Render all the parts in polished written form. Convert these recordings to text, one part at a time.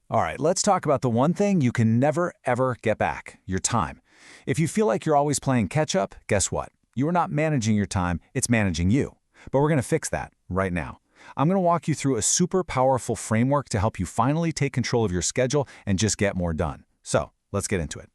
All right, let's talk about the one thing you can never, ever get back, your time. If you feel like you're always playing catch-up, guess what? You are not managing your time, it's managing you. But we're going to fix that right now. I'm going to walk you through a super powerful framework to help you finally take control of your schedule and just get more done. So, let's get into it.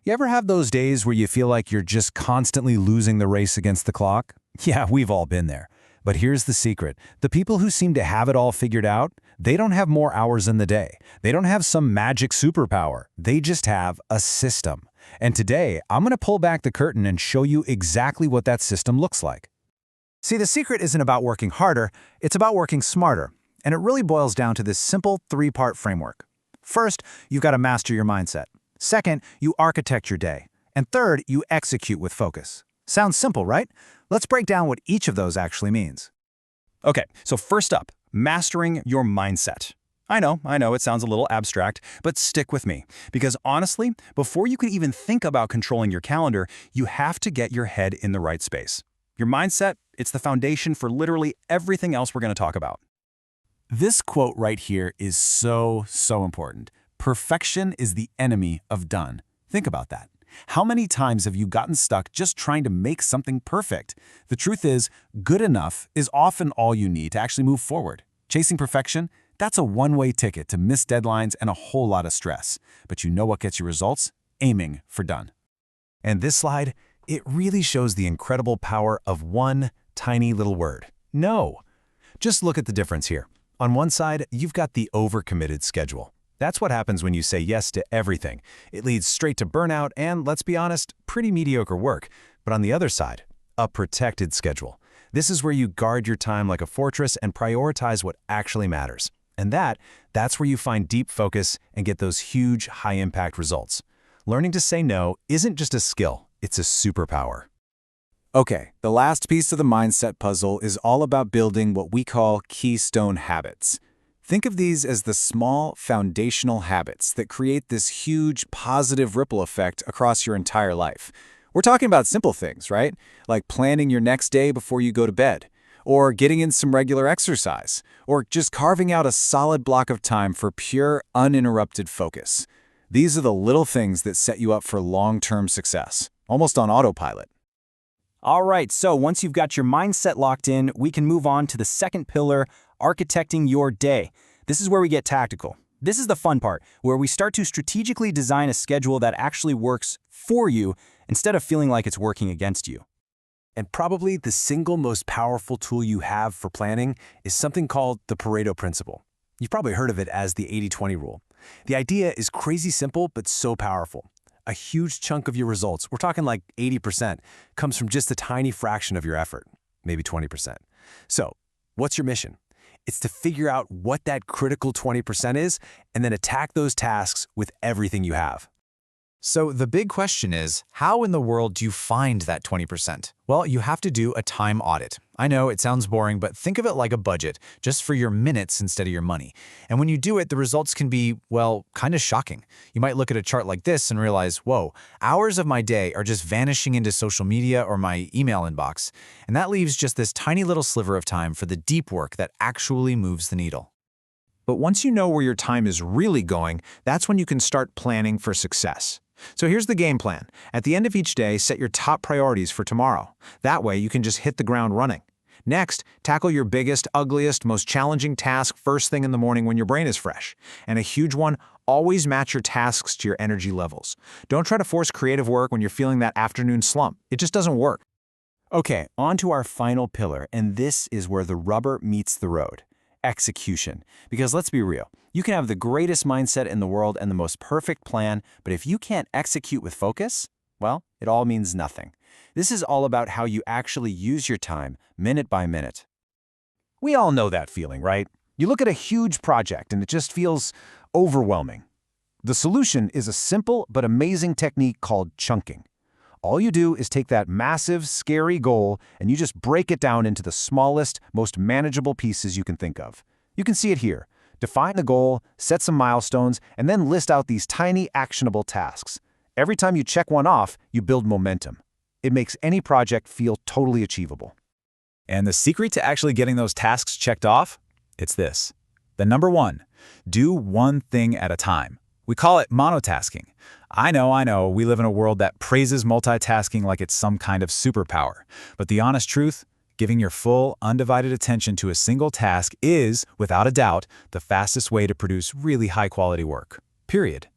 You ever have those days where you feel like you're just constantly losing the race against the clock? Yeah, we've all been there. But here's the secret. The people who seem to have it all figured out, they don't have more hours in the day. They don't have some magic superpower. They just have a system. And today, I'm going to pull back the curtain and show you exactly what that system looks like. See, the secret isn't about working harder, it's about working smarter. And it really boils down to this simple three-part framework. First, you've got to master your mindset. Second, you architect your day. And third, you execute with focus. Sounds simple, right? Let's break down what each of those actually means. Okay, so first up, mastering your mindset. I know, it sounds a little abstract, but stick with me. Because honestly, before you can even think about controlling your calendar, you have to get your head in the right space. Your mindset, it's the foundation for literally everything else we're going to talk about. This quote right here is so important. Perfection is the enemy of done. Think about that. How many times have you gotten stuck just trying to make something perfect? The truth is, good enough is often all you need to actually move forward. Chasing perfection, that's a one-way ticket to miss deadlines and a whole lot of stress. But you know what gets you results? Aiming for done. And this slide, it really shows the incredible power of one tiny little word. No. Just look at the difference here. On one side, you've got the overcommitted schedule. That's what happens when you say yes to everything. It leads straight to burnout and, let's be honest, pretty mediocre work. But on the other side, a protected schedule. This is where you guard your time like a fortress and prioritize what actually matters. And that's where you find deep focus and get those huge, high-impact results. Learning to say no isn't just a skill, it's a superpower. Okay, the last piece of the mindset puzzle is all about building what we call keystone habits. Think of these as the small, foundational habits that create this huge, positive ripple effect across your entire life. We're talking about simple things, right? Like planning your next day before you go to bed, or getting in some regular exercise, or just carving out a solid block of time for pure, uninterrupted focus. These are the little things that set you up for long-term success, almost on autopilot. All right, so once you've got your mindset locked in, we can move on to the second pillar, architecting your day. This is where we get tactical. This is the fun part, where we start to strategically design a schedule that actually works for you instead of feeling like it's working against you. And probably the single most powerful tool you have for planning is something called the Pareto principle. You've probably heard of it as the 80-20 rule. The idea is crazy simple, but so powerful. A huge chunk of your results, we're talking like 80%, comes from just a tiny fraction of your effort, maybe 20%. So, what's your mission? It's to figure out what that critical 20% is and then attack those tasks with everything you have. So the big question is, how in the world do you find that 20%? Well, you have to do a time audit. I know it sounds boring, but think of it like a budget, just for your minutes instead of your money. And when you do it, the results can be, well, kind of shocking. You might look at a chart like this and realize, whoa, hours of my day are just vanishing into social media or my email inbox. And that leaves just this tiny little sliver of time for the deep work that actually moves the needle. But once you know where your time is really going, that's when you can start planning for success. So here's the game plan. At the end of each day, set your top priorities for tomorrow. That way, you can just hit the ground running. Next, tackle your biggest, ugliest, most challenging task first thing in the morning when your brain is fresh. And a huge one, always match your tasks to your energy levels. Don't try to force creative work when you're feeling that afternoon slump. It just doesn't work. Okay, on to our final pillar, and this is where the rubber meets the road. Execution. Because let's be real, you can have the greatest mindset in the world and the most perfect plan, but if you can't execute with focus, well, it all means nothing. This is all about how you actually use your time, minute by minute. We all know that feeling, right? You look at a huge project and it just feels overwhelming. The solution is a simple but amazing technique called chunking. All you do is take that massive, scary goal and you just break it down into the smallest, most manageable pieces you can think of. You can see it here. Define the goal, set some milestones, and then list out these tiny, actionable tasks. Every time you check one off, you build momentum. It makes any project feel totally achievable. And the secret to actually getting those tasks checked off? It's this. Then number 1, do one thing at a time. We call it monotasking. I know, we live in a world that praises multitasking like it's some kind of superpower. But the honest truth, giving your full, undivided attention to a single task is, without a doubt, the fastest way to produce really high-quality work. Period.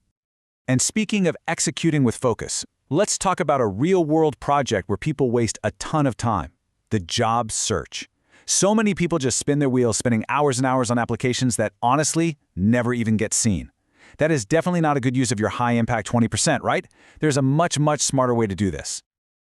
And speaking of executing with focus, let's talk about a real-world project where people waste a ton of time: the job search. So many people just spin their wheels spending hours and hours on applications that, honestly, never even get seen. That is definitely not a good use of your high-impact 20%, right? There's a much, much smarter way to do this.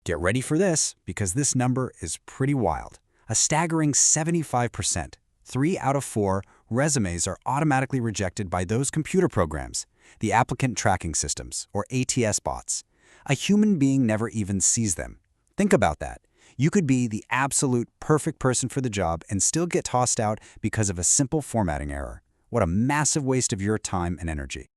Get ready for this, because this number is pretty wild. A staggering 75%. 3 out of 4 resumes are automatically rejected by those computer programs, the applicant tracking systems, or ATS bots. A human being never even sees them. Think about that. You could be the absolute perfect person for the job and still get tossed out because of a simple formatting error. What a massive waste of your time and energy.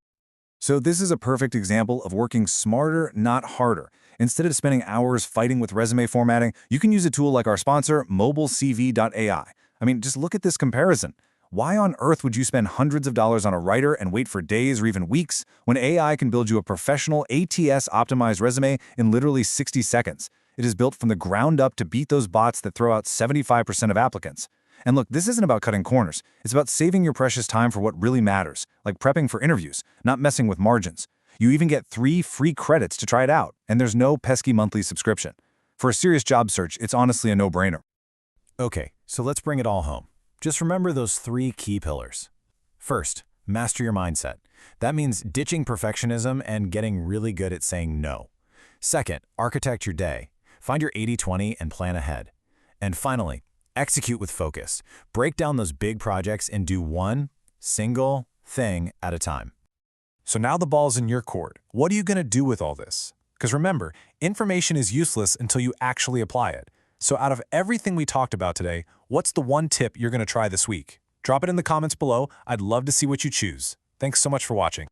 So this is a perfect example of working smarter, not harder. Instead of spending hours fighting with resume formatting, you can use a tool like our sponsor, mobilecv.ai. I mean, just look at this comparison. Why on earth would you spend hundreds of dollars on a writer and wait for days or even weeks when AI can build you a professional ATS-optimized resume in literally 60 seconds? It is built from the ground up to beat those bots that throw out 75% of applicants. And look, this isn't about cutting corners. It's about saving your precious time for what really matters, like prepping for interviews, not messing with margins. You even get 3 free credits to try it out, and there's no pesky monthly subscription. For a serious job search, it's honestly a no-brainer. Okay, so let's bring it all home. Just remember those 3 key pillars. First, master your mindset. That means ditching perfectionism and getting really good at saying no. Second, architect your day. Find your 80-20 and plan ahead. And finally, execute with focus. Break down those big projects and do one single thing at a time. So now the ball's in your court. What are you going to do with all this? Because remember, information is useless until you actually apply it. So out of everything we talked about today, what's the one tip you're going to try this week? Drop it in the comments below. I'd love to see what you choose. Thanks so much for watching.